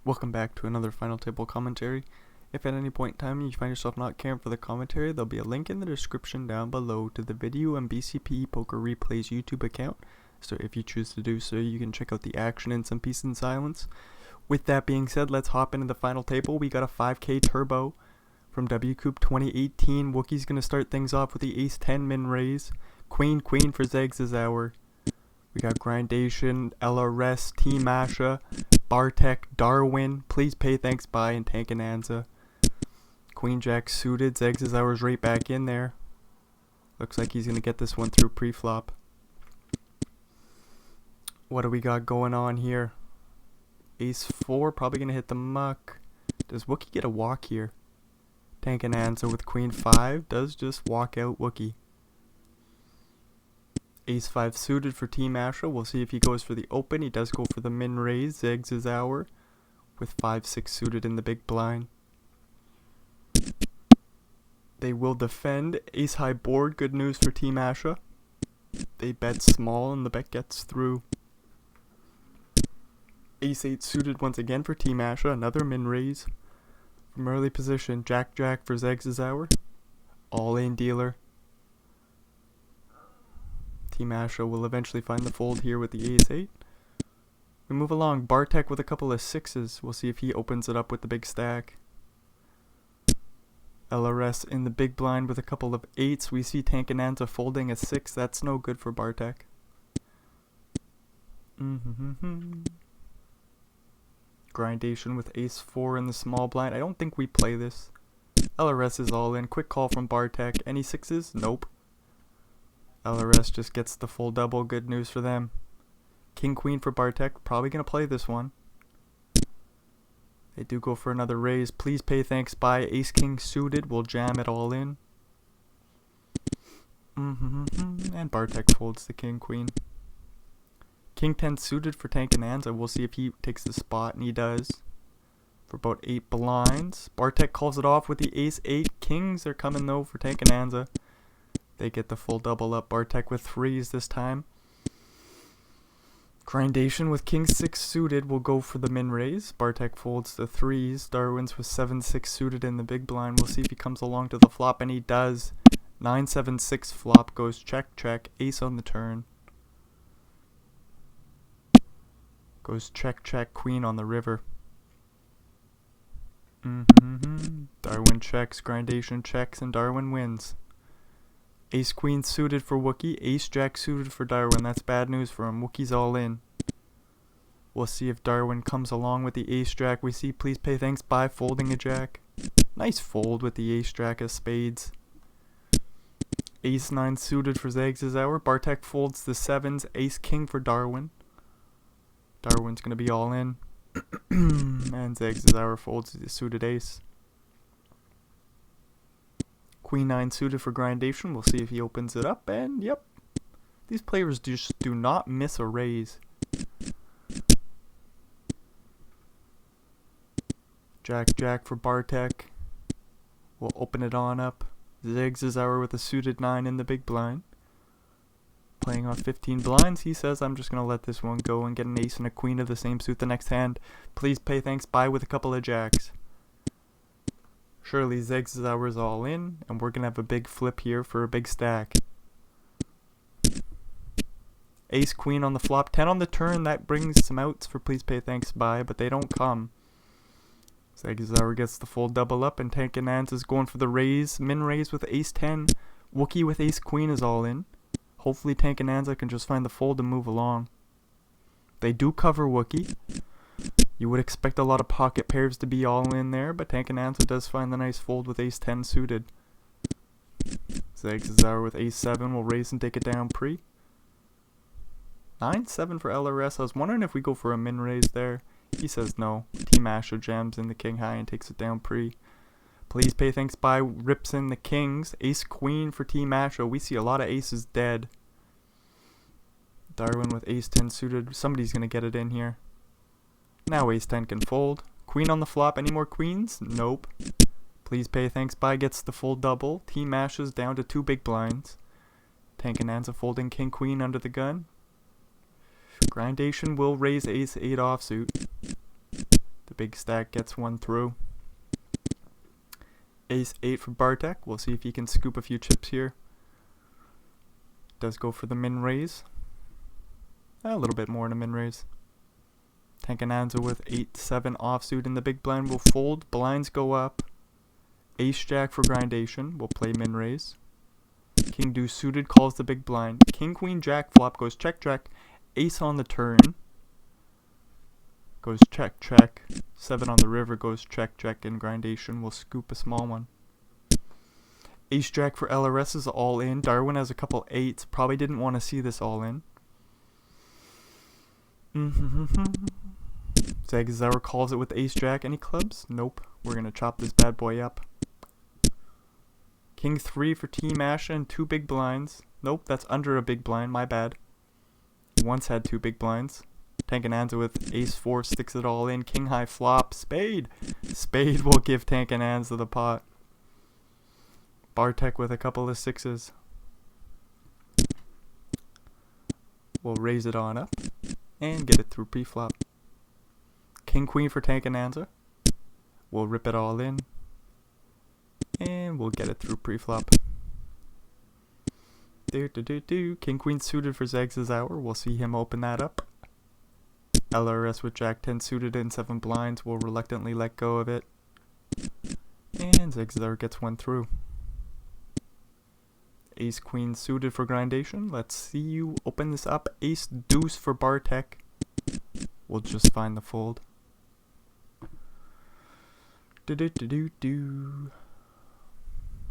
Welcome back to another final table commentary. If at any point in time you find yourself not caring for the commentary, there'll be a link in the description down below to the video and BCP Poker Replays YouTube account. So if you choose to do so, you can check out the action in some peace and silence. With that being said, let's hop into the final table. We got a 5K turbo from WCOOP 2018. Wookie's going to start things off with the Ace-10 min raise. Queen for Zegs is our. We got Grindation, LRS, Team Asha, Bartek, Darwin, Please Pay Thanks Bye, and Tankananza. Queen Jack suited, Zegs is ours right back in there. Looks like he's going to get this one through pre-flop. What do we got going on here? Ace-4, probably going to hit the muck. Does Wookie get a walk here? Tankananza with Queen-5 does just walk out Wookie. Ace-5 suited for Team Asha. We'll see if he goes for the open. He does go for the min raise. Zegs is our with 5-6 suited in the big blind. They will defend. Ace-high board. Good news for Team Asha. They bet small and the bet gets through. Ace-8 suited once again for Team Asha. Another min raise from early position. Jack for Zegs is our all-in dealer. Team Asha will eventually find the fold here with the Ace-8. We move along. Bartek with a couple of 6s. We'll see if he opens it up with the big stack. LRS in the big blind with a couple of 8s. We see Tankananza folding a 6. That's no good for Bartek. Grindation with Ace-4 in the small blind. I don't think we play this. LRS is all in. Quick call from Bartek. Any 6s? Nope. LRS just gets the full double. Good news for them. King-Queen for Bartek. Probably going to play this one. They do go for another raise. Please Pay Thanks Bye. Ace-King suited. We'll jam it all in. And Bartek folds the King-Queen. King-10 suited for Tankananza. We'll see if he takes the spot, and he does. For about 8 blinds. Bartek calls it off with the Ace-8. Kings are coming, though, for Tankananza. They get the full double up. Bartek with 3s this time. Grindation with King-6 suited will go for the min raise. Bartek folds the 3s. Darwin's with 7-6 suited in the big blind. We'll see if he comes along to the flop, and he does. 9-7-6 flop goes check. Ace on the turn. Goes check. Queen on the river. Darwin checks. Grindation checks, and Darwin wins. Ace-Queen suited for Wookie. Ace-Jack suited for Darwin. That's bad news for him. Wookie's all in. We'll see if Darwin comes along with the Ace-Jack. We see Please Pay Thanks Bye folding a Jack. Nice fold with the Ace-Jack of spades. Ace-9 suited for Zegs is our. Bartek folds the 7s. Ace-King for Darwin. Darwin's going to be all in. And Zegs is our folds the suited ace. Queen-9 suited for Grindation. We'll see if he opens it up. And, yep. These players just do not miss a raise. Jack for Bartek. We'll open it on up. Zegs is our with a suited 9 in the big blind. Playing on 15 blinds. He says, I'm just going to let this one go and get an ace and a queen of the same suit the next hand. Please Pay Thanks Bye with a couple of jacks. Surely Zegs is ours all in, and we're going to have a big flip here for a big stack. Ace-Queen on the flop, 10 on the turn. That brings some outs for Please Pay Thanks Bye, but they don't come. Zegs is ours gets the full double up, and Tankananza is going for the raise. Min raise with Ace-10. Wookie with Ace-Queen is all in. Hopefully Tankananza can just find the fold and move along. They do cover Wookie. You would expect a lot of pocket pairs to be all in there, but Tankananza does find the nice fold with Ace-10 suited. Zegs is our with Ace-7. We'll raise and take it down pre. 9-7 for LRS. I was wondering if we go for a min raise there. He says no. Team Asha jams in the king high and takes it down pre. Please Pay Thanks Bye rips in the kings. Ace-Queen for Team Asha. We see a lot of aces dead. Darwin with Ace-10 suited. Somebody's going to get it in here. Now Ace-10 can fold. Queen on the flop. Any more queens? Nope. Please Pay Thanks Bye gets the full double. Team Asha's down to 2 big blinds. Tankananza folding King-Queen under the gun. Grindation will raise Ace-8 offsuit. The big stack gets one through. Ace 8 for Bartek. We'll see if he can scoop a few chips here. Does go for the min raise. A little bit more in a min raise. Tankananza with 8-7 offsuit in the big blind will fold. Blinds go up. Ace Jack for grindation. We'll play min raise. King deuce suited calls the big blind. King Queen Jack flop goes check check. Ace on the turn goes check check. 7 on the river goes check check, and grindation will scoop a small one. Ace Jack for LRS is all in. Darwin has a couple 8s. Probably didn't want to see this all in. Zagazauer calls it with Ace Jack. Any clubs? Nope. We're going to chop this bad boy up. King 3 for Team Asha and 2 big blinds. Nope, that's under a big blind. My bad. Once had 2 big blinds. Tankananza with Ace 4 sticks it all in. King high flop. Spade. Spade will give Tankananza the pot. Bartek with a couple of 6s. We'll raise it on up and get it through pre-flop. King Queen for Tankananza. We'll rip it all in and we'll get it through pre-flop. King Queen suited for Zagazauer. We'll see him open that up. LRS with Jack 10 suited in 7 blinds. We'll reluctantly let go of it. And Zagazauer gets one through. Ace Queen suited for grindation. Let's see you open this up. Ace deuce for Bartek. We'll just find the fold.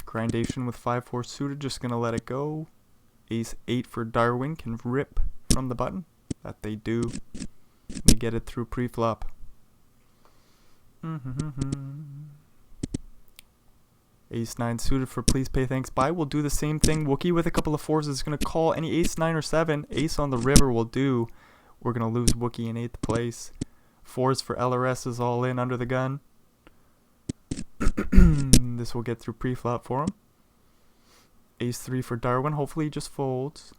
Grindation with 5-4 suited. Just gonna let it go. Ace 8 for Darwin can rip from the button. That they do. They get it through pre-flop. Ace 9 suited for please pay thanks buy. We'll do the same thing. Wookie with a couple of 4s is going to call any ace 9 or 7. Ace on the river will do. We're going to lose Wookie in 8th place. 4s for LRS is all in under the gun. This will get through pre-flop for him. Ace 3 for Darwin. Hopefully he just folds.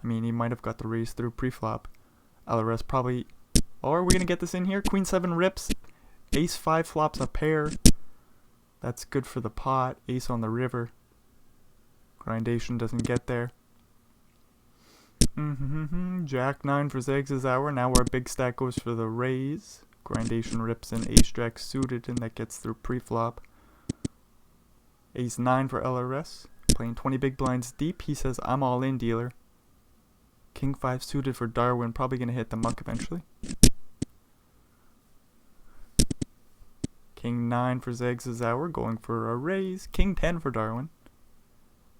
I mean, he might have got the raise through pre-flop. LRS probably... Oh, are we going to get this in here? Queen 7 rips. Ace 5 flops a pair. That's good for the pot. Ace on the river. Grindation doesn't get there. Jack 9 for Zagazauer. Now our big stack goes for the raise. Grindation rips in Ace Jack suited, and that gets through pre-flop. Ace 9 for LRS. Playing 20 big blinds deep. He says, I'm all in, dealer. King 5 suited for Darwin. Probably going to hit the muck eventually. King 9 for Zagazauer, going for a raise. King 10 for Darwin.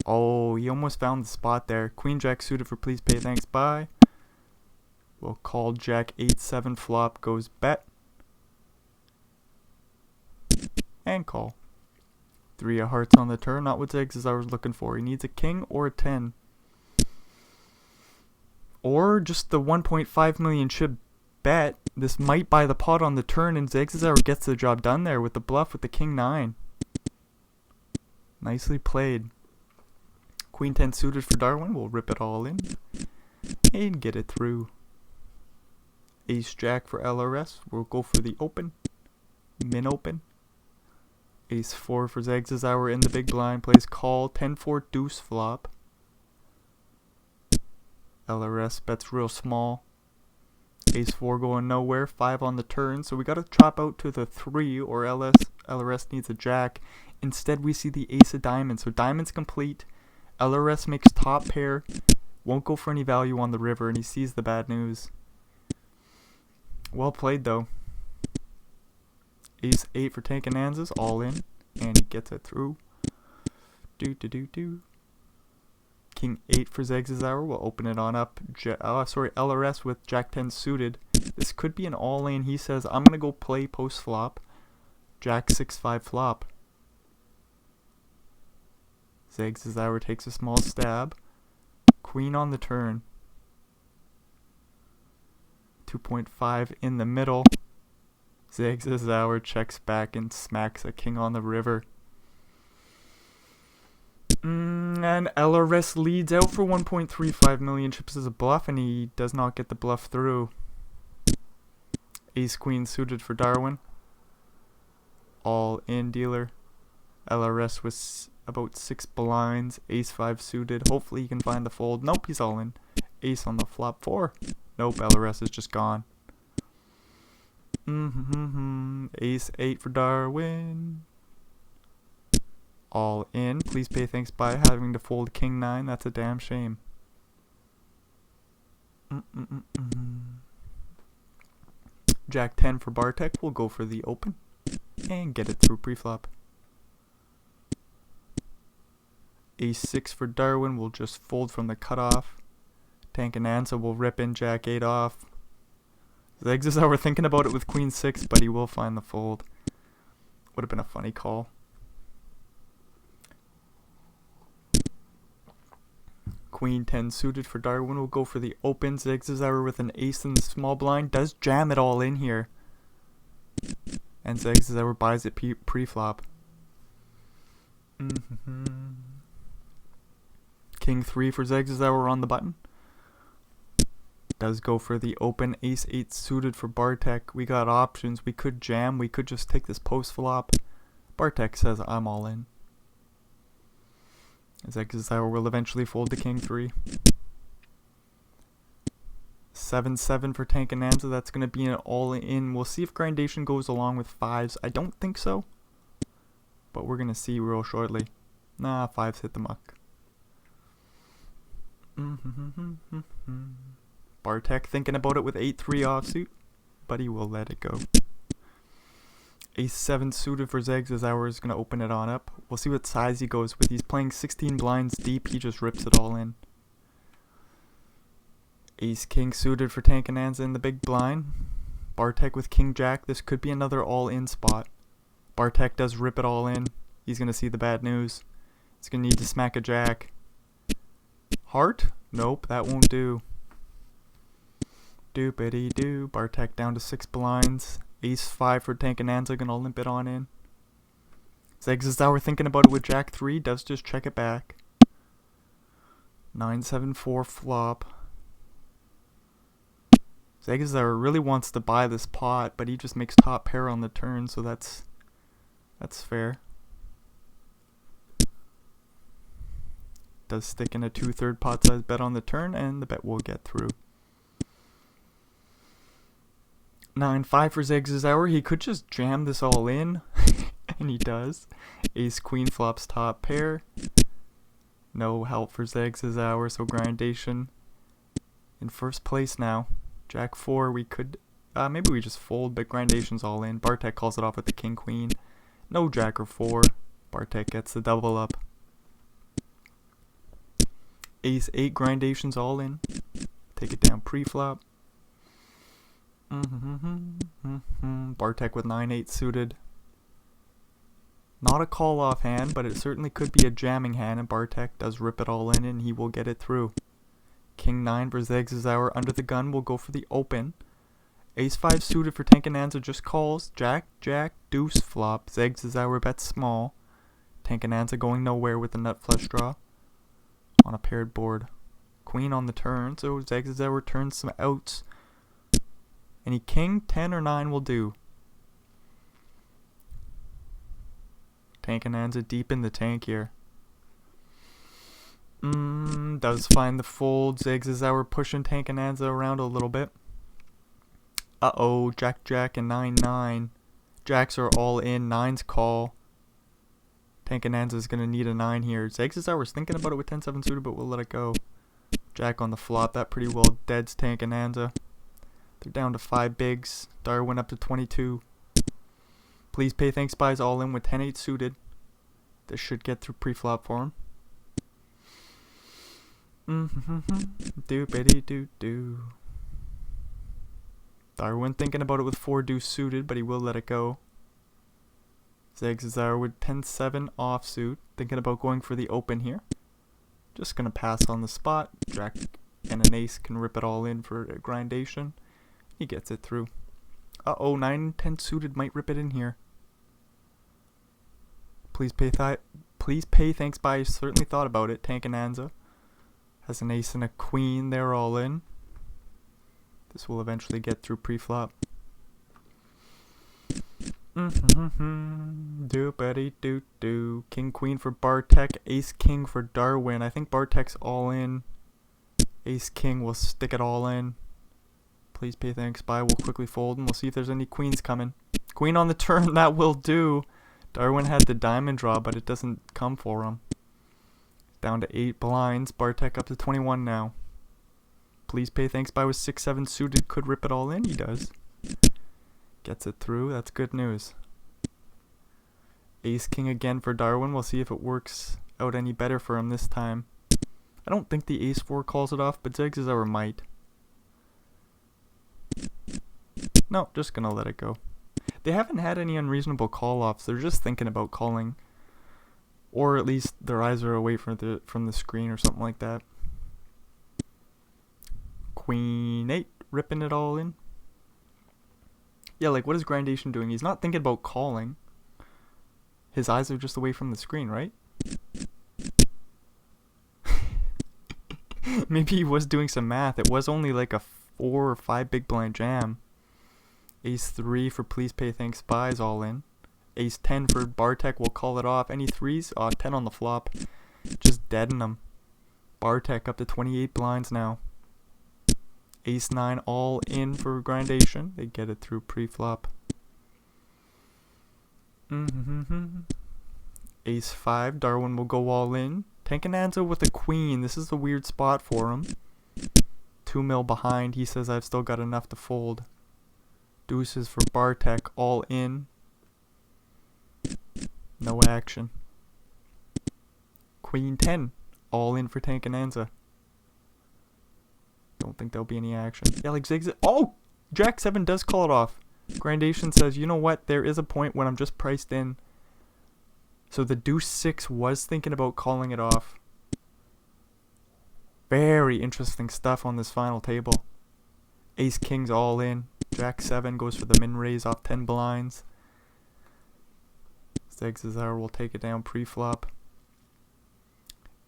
Oh, he almost found the spot there. Queen Jack suited for please pay thanks buy. We'll call Jack 8-7 flop, goes bet. And call. 3 of hearts on the turn, not what Zagazauer's looking for. He needs a king or a 10. Or just the 1.5 million chip bet. This might buy the pot on the turn, and Zagazauer gets the job done there with the bluff with the King 9. Nicely played. Queen 10 suited for Darwin. We'll rip it all in and get it through. Ace Jack for LRS. We'll go for the open. Min open. Ace 4 for Zagazauer in the big blind. Plays call. 10-4 deuce flop. LRS bets real small. Ace 4 going nowhere. 5 on the turn. So we got to chop out to the 3 or LRS needs a jack. Instead we see the ace of diamonds. So diamonds complete. LRS makes top pair. Won't go for any value on the river, and he sees the bad news. Well played though. Ace 8 for Tankananza's all in, and he gets it through. King 8 for Zagazauer. We'll open it on up. LRS with Jack 10 suited. This could be an all-in. He says, I'm going to go play post-flop. Jack 6-5 flop. Zagazauer takes a small stab. Queen on the turn. 2.5 in the middle. Zagazauer checks back and smacks a king on the river. And LRS leads out for 1.35 million chips as a bluff, and he does not get the bluff through. Ace queen suited for Darwin. All in dealer. LRS was about 6 blinds. Ace 5 suited. Hopefully he can find the fold. Nope, he's all in. Ace on the flop 4. Nope, LRS is just gone. Ace 8 for Darwin. All in. Please pay thanks by having to fold king 9. That's a damn shame. Jack 10 for Bartek. We'll go for the open and get it through preflop. Ace 6 for Darwin. We'll just fold from the cutoff. Tank and Ansa will rip in Jack 8 off. Zegs is how we're thinking about it with Queen 6, but he will find the fold. Would have been a funny call. Queen 10 suited for Darwin. We'll go for the open. Zegzauer with an ace in the small blind does jam it all in here. And Zegzauer buys it pre-flop. King 3 for Zegzauer on the button. Does go for the open. Ace 8 suited for Bartek. We got options. We could jam. We could just take this post flop. Bartek says I'm all in. Zegzauer will eventually fold to king 3. 7-7 for Tank and Anza. That's going to be an all-in. We'll see if grindation goes along with 5s. I don't think so, but we're going to see real shortly. Nah, 5s hit the muck. Bartek thinking about it with 8-3 offsuit, but he will let it go. Ace 7 suited for Zegzauer is going to open it on up. We'll see what size he goes with. He's playing 16 blinds deep. He just rips it all in. Ace King suited for Tank and Anza in the big blind. Bartek with King Jack. This could be another all-in spot. Bartek does rip it all in. He's going to see the bad news. He's going to need to smack a Jack. Heart? Nope, that won't do. Doopity-doo. Bartek down to 6 blinds. Ace 5 for Tank and Anza, gonna limp it on in. Zegzauer thinking about it with Jack 3, does just check it back. 9-7-4 flop. Zegzauer really wants to buy this pot, but he just makes top pair on the turn, so that's fair. Does stick in a 2/3 pot size bet on the turn, and the bet will get through. 9-5 for Zegzauer. He could just jam this all in, and he does. Ace Queen flops top pair. No help for Zegzauer, so grindation in first place now. Jack 4, we could, maybe we just fold, but grindation's all in. Bartek calls it off with the King Queen. No Jack or 4. Bartek gets the double up. Ace 8, grindation's all in. Take it down pre-flop. Bartek with 9-8 suited. Not a call off hand, but it certainly could be a jamming hand, and Bartek does rip it all in, and he will get it through. King 9 for Zegzauer under the gun will go for the open. Ace 5 suited for Tank and Anza just calls. Jack, Jack, deuce flop. Zegzauer bets small. Tank and Anza going nowhere with the nut flush draw on a paired board. Queen on the turn, so Zegzauer turns some outs. Any king, 10 or 9 will do. Tank and Anza deep in the tank here. Does find the fold. Zegzauer pushing Tank and Anza around a little bit. Uh-oh, Jack, Jack, and 9-9. Jacks are all in. 9's call. Tank and Anza is going to need a 9 here. Zegzauer's thinking about it with 10-7 suited, but we'll let it go. Jack on the flop. That pretty well deads Tank and Anza. They're down to 5 bigs. Darwin up to 22. Please pay thanks buys all in with 10-8 suited. This should get through pre-flop for him. Doopity-doo-doo. Darwin thinking about it with 4 deuce suited, but he will let it go. Zegzauer with 10-7 offsuit. Thinking about going for the open here. Just going to pass on the spot. Jack and an ace can rip it all in for a grindation. He gets it through. Uh-oh, 9-10 suited might rip it in here. Please pay thanks by. Certainly thought about it. Tank and Anza has an ace and a queen. They're all in. This will eventually get through pre-flop. Doopity doo doo. King queen for Bartek. Ace king for Darwin. I think Bartek's all in. Ace king will stick it all in. Please pay thanks by. We'll quickly fold and we'll see if there's any queens coming. Queen on the turn. That will do. Darwin had the diamond draw, but it doesn't come for him. Down to 8 blinds. Bartek up to 21 now. Please pay thanks by with 6-7 suited. Could rip it all in. He does. Gets it through. That's good news. Ace king again for Darwin. We'll see if it works out any better for him this time. I don't think the ace 4 calls it off, but Zegzauer might. No, just gonna let it go. They haven't had any unreasonable call-offs. They're just thinking about calling. Or at least their eyes are away from the screen or something like that. Queen 8, ripping it all in. Yeah, like what is Grandation doing? He's not thinking about calling. His eyes are just away from the screen, right? Maybe he was doing some math. It was only like a 4 or 5 big blind jam. Ace 3 for please pay thanks buys all in. Ace 10 for Bartek will call it off. Any threes? 10 on the flop. Just deaden them. Bartek up to 28 blinds now. Ace 9 all in for Grandation. They get it through pre-flop. Ace 5. Darwin will go all in. Tankananza with a queen. This is a weird spot for him. 2 mil behind. He says I've still got enough to fold. Deuces for Bartek. All in. No action. Queen 10. All in for Tankananza. Don't think there'll be any action. Yeah, like Zigzag. Oh! Jack 7 does call it off. Grandation says, you know what? There is a point when I'm just priced in. So the Deuce 6 was thinking about calling it off. Very interesting stuff on this final table. Ace King's all in. Jack 7 goes for the min raise off 10 blinds. Zegzauer will take it down pre-flop.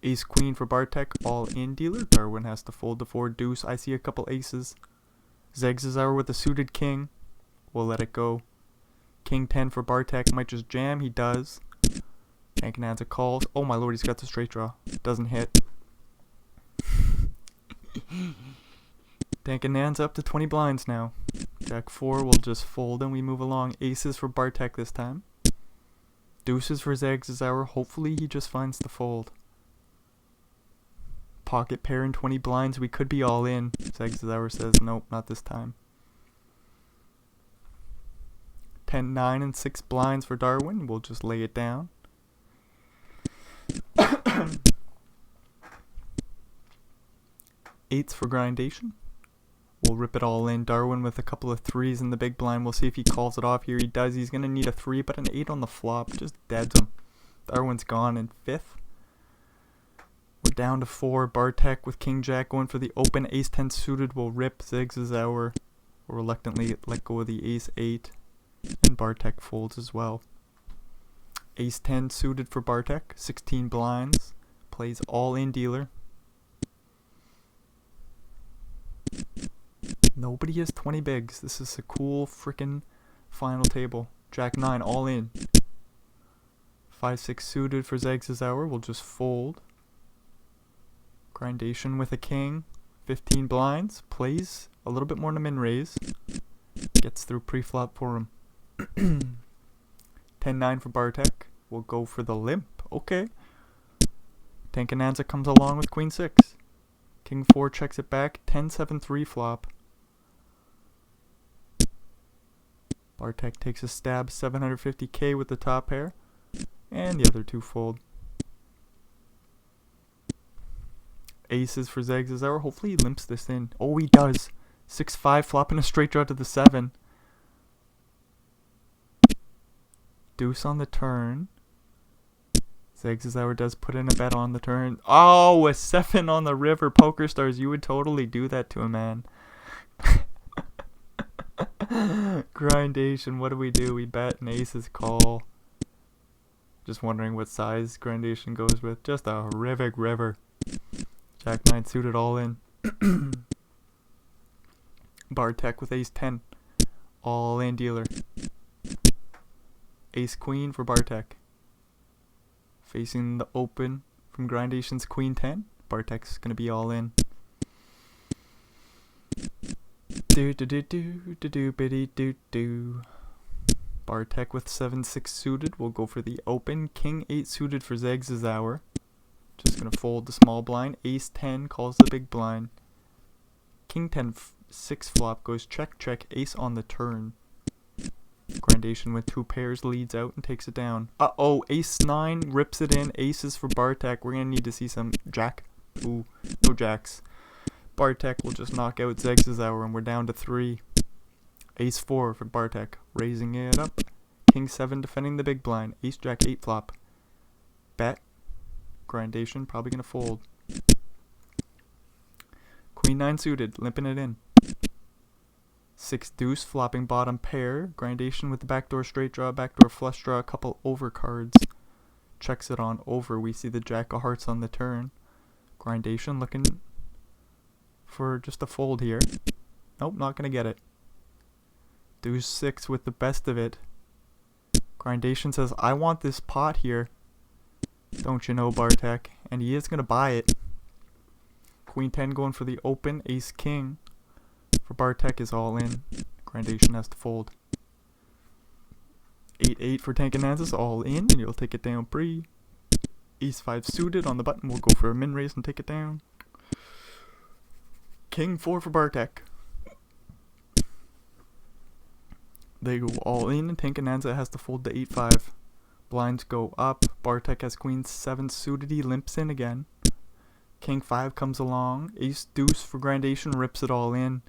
Ace Queen for Bartek, all in dealer. Darwin has to fold the 4 deuce. I see a couple aces. Zegzauer with the suited king. We'll let it go. King 10 for Bartek, might just jam. He does. Tankananza calls. Oh my lord, he's got the straight draw. Doesn't hit. Tankananza up to 20 blinds now. Jack 4 will just fold and we move along. Aces for Bartek this time. Deuces for Zegzauer. Hopefully he just finds the fold. Pocket pair and 20 blinds. We could be all in. Zegzauer says nope, not this time. 10, 9, and 6 blinds for Darwin. We'll just lay it down. Eights for Grindation. We'll rip it all in. Darwin with a couple of 3s in the big blind. We'll see if he calls it off here. He does. He's going to need a 3, but an 8 on the flop just deads him. Darwin's gone in 5th. We're down to 4. Bartek with King Jack going for the open. Ace 10 suited will rip. Zegzauer will reluctantly let go of the Ace 8. And Bartek folds as well. Ace 10 suited for Bartek. 16 blinds. Plays all in dealer. Nobody has 20 bigs. This is a cool freaking final table. Jack 9 all in. 5-6 suited for Zegzauer. We'll just fold. Grindation with a king. 15 blinds. Plays a little bit more than a min raise. Gets through pre-flop for him. 10-9 for Bartek. We'll go for the limp. Okay. Tankananza comes along with Queen 6. King 4 checks it back. 10-7-3 flop. Bartek takes a stab. 750k with the top pair. And the other 2 fold. Aces for Zegzauer. Hopefully he limps this in. Oh, he does. 6-5 flopping a straight draw to the 7. Deuce on the turn. Zegzauer does put in a bet on the turn. Oh, a 7 on the river. Poker Stars, you would totally do that to a man. Grindation, what do? We bet and aces call. Just wondering what size Grindation goes with. Just a horrific river. Jack 9 suited all in. Bartek with Ace 10. All in dealer. Ace queen for Bartek. Facing the open from Grindation's queen 10. Bartek's gonna be all in. Do. Bartek with 7-6 suited will go for the open. King 8 suited for Zags' hour. Just gonna fold the small blind. Ace 10 calls the big blind. King 10 6 flop goes check check. Ace on the turn. Grindation with 2 pairs leads out and takes it down. Ace 9 rips it in. Aces for Bartek. We're gonna need to see some jack. Ooh, no jacks. Bartek will just knock out Zags' hour and we're down to 3. Ace 4 for Bartek, raising it up. King 7 defending the big blind. Ace jack 8 flop. Bet. Grindation probably gonna fold. Queen 9 suited, limping it in. 6 deuce flopping bottom pair. Grindation with the backdoor straight draw, backdoor flush draw, a couple over cards. Checks it on over. We see the jack of hearts on the turn. Grindation looking for just a fold here. Nope, not gonna get it. Deuce 6 with the best of it. Grindation says, I want this pot here. Don't you know, Bartek? And he is going to buy it. Queen 10 going for the open. Ace king for Bartek is all in. Grindation has to fold. 8-8 for Tankanazas, all in, and you'll take it down pre. Ace 5 suited on the button. We'll go for a min raise and take it down. King 4 for Bartek. They go all in, and Tankananza has to fold the 8-5. Blinds go up. Bartek has queen 7 suited. He limps in again. King 5 comes along. Ace deuce for Grindation, rips it all in.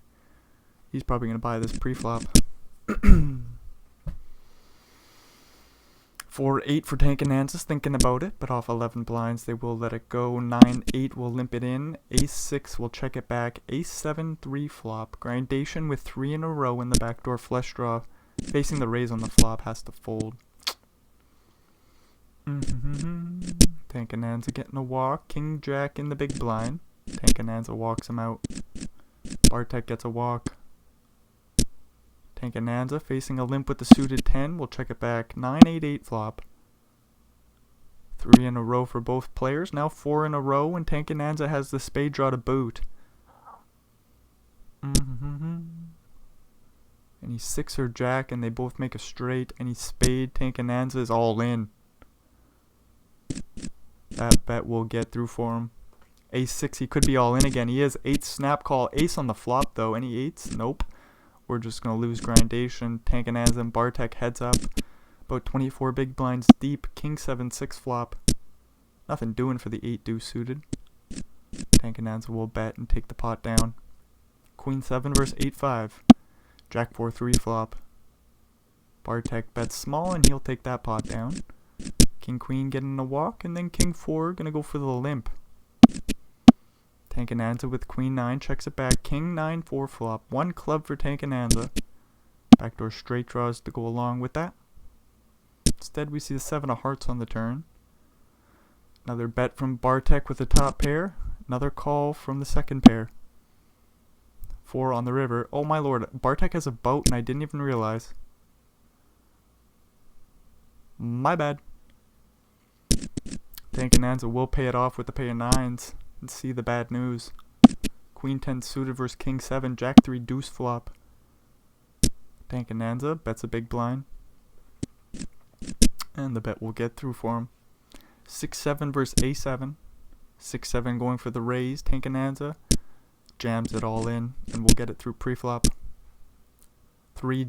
He's probably going to buy this pre-flop. 4-8 for Tankananza's thinking about it, but off 11 blinds they will let it go. 9-8 will limp it in. Ace 6 will check it back. Ace 7 3 flop. Grindation with 3 in a row in the backdoor flush draw. Facing the raise on the flop has to fold. Tankananza getting a walk. King Jack in the big blind. Tankananza walks him out. Bartek gets a walk. Tankananza facing a limp with the suited 10. We'll check it back. 9-8-8 flop. 3 in a row for both players. Now 4 in a row, and Tankananza has the spade draw to boot. And he's 6 or jack, and they both make a straight. And he's spade. Tankananza is all in. That bet will get through for him. Ace 6, he could be all in again. He is. 8 snap call. Ace on the flop, though. Any 8s? Nope. We're just going to lose Grindation. Tankananza and Bartek heads up. About 24 big blinds deep. King 7 6 flop. Nothing doing for the 8 deuce suited. Tankananza will bet and take the pot down. Queen 7 versus 8-5. Jack 4 3 flop. Bartek bets small and he'll take that pot down. King Queen getting a walk, and then King 4 gonna go for the limp. Tankananza with Queen 9 checks it back. King 9 4 flop. 1 club for Tankananza. Backdoor straight draws to go along with that. Instead we see the 7 of hearts on the turn. Another bet from Bartek with the top pair. Another call from the second pair. 4 on the river. Oh my lord, Bartek has a boat and I didn't even realize. My bad. Tankananza will pay it off with the pair of 9s and see the bad news. Queen 10 suited versus King 7. Jack 3 deuce flop. Tankananza bets a big blind. And the bet will get through for him. 6-7 versus A7. 6-7 going for the raise. Tankananza jams it all in and we'll get it through pre-flop. 3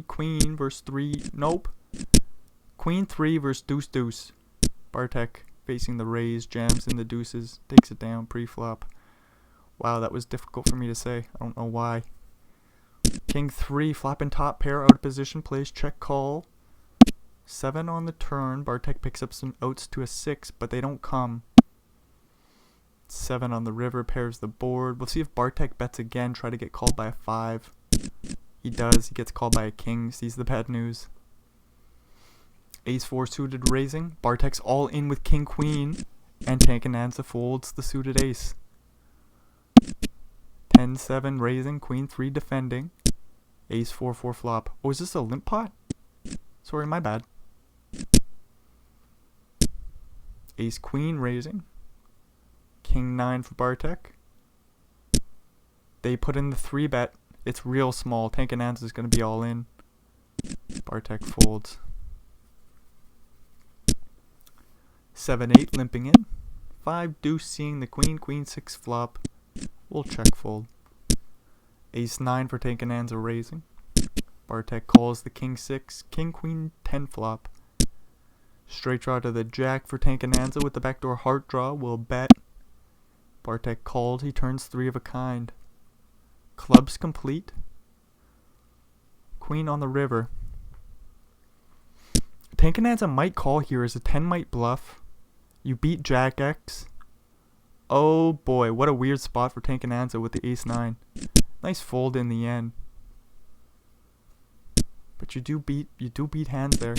queen versus 3. Nope. Queen 3 versus deuce deuce. Bartek facing the raise, jams in the deuces, takes it down pre-flop. Wow, that was difficult for me to say. I don't know why. King 3 flopping top pair out of position, plays check call. 7 on the turn. Bartek picks up some outs to a 6, but they don't come. 7 on the river, pairs the board. We'll see if Bartek bets again, try to get called by a 5. He does. He gets called by a king. Sees the bad news. Ace 4 suited raising. Bartek's all in with King Queen. And Tankananza folds the suited ace. 10-7 raising. Queen 3 defending. Ace 4 4 flop. Oh, is this a limp pot? Sorry, my bad. Ace queen raising. King 9 for Bartek. They put in the 3-bet. It's real small. Tank and Anza is going to be all in. Bartek folds. 7-8 limping in. 5 deuce seeing the queen. Queen 6 flop. We'll check fold. Ace 9 for Tank and Anza raising. Bartek calls the king 6. King queen 10 flop. Straight draw to the jack for Tank and Anza with the backdoor heart draw. We'll bet. Bartek called. He turns 3 of a kind. Clubs complete. Queen on the river. Tank and Anza might call here as a 10 might bluff. You beat Jack X. Oh boy, what a weird spot for Tank and Anza with the ace 9. Nice fold in the end. But you do beat hands there.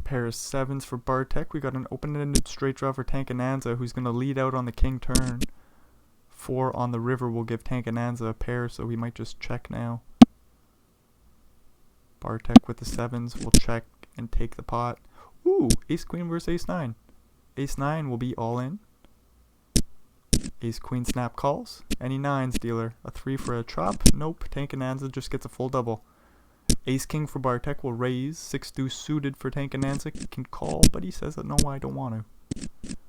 Pair of 7s for Bartek. We got an open-ended straight draw for Tank and Anza, who's gonna lead out on the king turn. 4 on the river will give Tank and Anza a pair, so we might just check now. Bartek with the 7s will check and take the pot. Ooh, ace queen versus ace 9. Ace 9 will be all in. Ace queen snap calls. Any 9s, dealer? A 3 for a chop? Nope. Tank and Anza just gets a full double. Ace king for Bartek will raise. 6 deuce suited for Tank and Anza can call, but he says that no, I don't want to.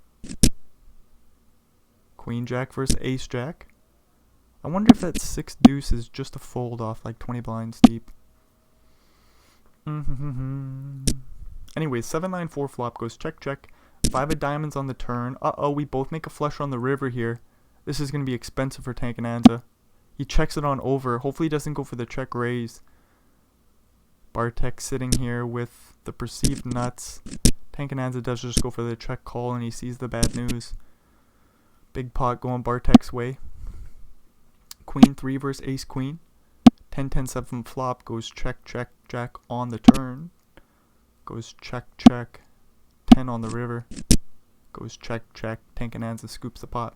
Queen jack versus ace jack. I wonder if that 6 deuce is just a fold off like 20 blinds deep. Anyways, 7-9 4 flop goes check check. 5 of diamonds on the turn. Uh-oh, we both make a flush on the river here. This is going to be expensive for Tank and Anza. He checks it on over. Hopefully he doesn't go for the check raise. Bartek sitting here with the perceived nuts. Tank and Anza does just go for the check call and he sees the bad news. Big pot going Bartek's way. Queen 3 versus ace queen. 10-10-7 flop goes check check jack on the turn. Goes check check. 10 on the river. Goes check check. Tank and Anza scoops the pot.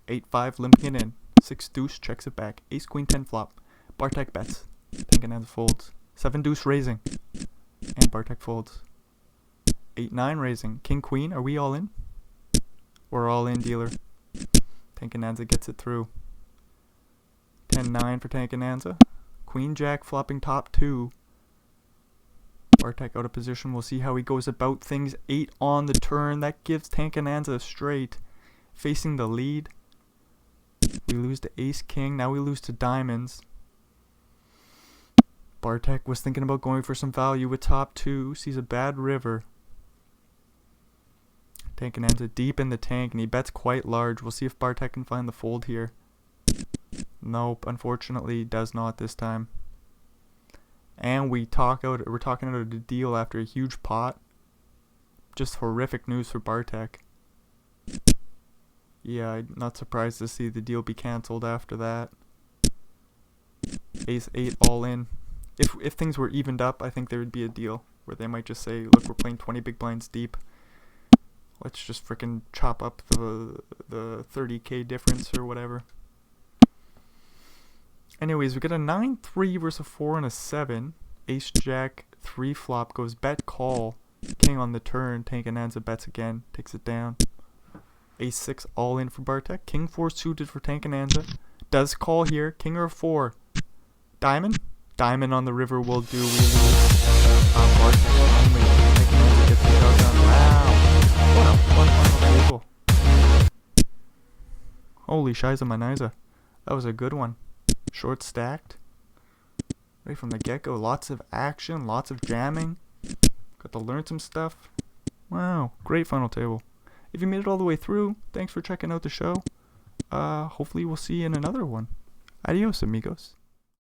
8-5 limping it in. 6 deuce checks it back. Ace queen 10 flop. Bartek bets. Tank and Anza folds. 7 deuce raising. And Bartek folds. 8-9 raising. King queen. Are we all in? We're all in, dealer. Tank and Anza gets it through. 10-9 for Tank and Anza. Queen jack flopping top 2. Bartek out of position. We'll see how he goes about things. 8 on the turn. That gives Tank and Anza a straight. Facing the lead. We lose to ace king. Now we lose to diamonds. Bartek was thinking about going for some value with top 2. Sees a bad river. Tank and Anza deep in the tank, and he bets quite large. We'll see if Bartek can find the fold here. Nope, unfortunately does not this time. And we're talking out a deal after a huge pot. Just horrific news for Bartek. Yeah, I'm not surprised to see the deal be cancelled after that. Ace 8 all in. If things were evened up, I think there would be a deal where they might just say, look, we're playing 20 big blinds deep. Let's just frickin' chop up the 30k difference or whatever. Anyways, we got a 9-3 versus a 4 and a 7. Ace jack 3 flop goes bet call. King on the turn. Tank and Anza bets again. Takes it down. Ace 6 all in for Bartek. King 4 suited for Tank and Anza. Does call here. King or 4. Diamond? Diamond on the river will do. We lose. Bartek only. Tank and Anza gets the job done. Wow. What a fun table. Holy shiza maniza. That was a good one. Short stacked. Right from the get-go. Lots of action. Lots of jamming. Got to learn some stuff. Wow. Great final table. If you made it all the way through, thanks for checking out the show. Hopefully we'll see you in another one. Adios, amigos.